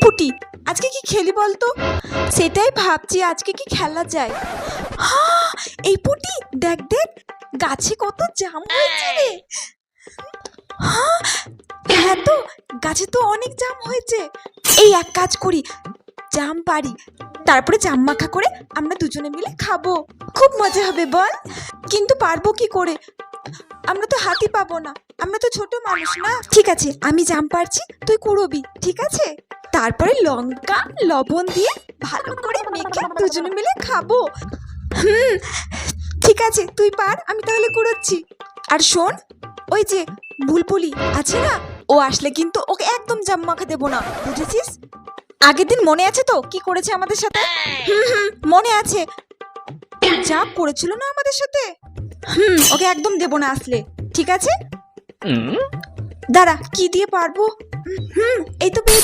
পুটি, আজকে কি খেলি বলতো? সেটাই ভাবছি আজকে কি খেলা যায়। হ্যাঁ, এই পুটি দেখ দেখ, গাছে কত জাম হয়েছে রে। হ্যাঁ, হ্যাঁ তো, গাছে তো অনেক জাম হয়েছে। এই এক কাজ করি, জাম পারি, তারপরে জাম মাখা করে আমরা দুজনে মিলে খাবো। খুব মজা হবে বল? কিন্তু পারবো কি করে? আমরা তো হাতি পাবো না, আমরা তো ছোট মানুষ না। ঠিক আছে, আমি জাম পারছি, তুই কুড়োবি, ঠিক আছে? তারপরে লঙ্কা লবণ দিয়ে ভালো করে মেখে দুজনে মিলে খাবো। হুম, ঠিক আছে, তুই পার, আমি তাহলে কুড়োচ্ছি। আর শোন, ওই যে বুলবুলি আছে না, ও আসলে কিন্তু ওকে একদম জাম মাখা দেবো না, বুঝেছিস? আগের দিন মনে আছে তো কি করেছে আমাদের সাথে? মনে আছে, যা করেছিল না আমাদের সাথে। ওকে একদম দেবো না আসলে, ঠিক আছে? দাঁড়া, কি দিয়ে পারবো? এই তো পেয়েছি,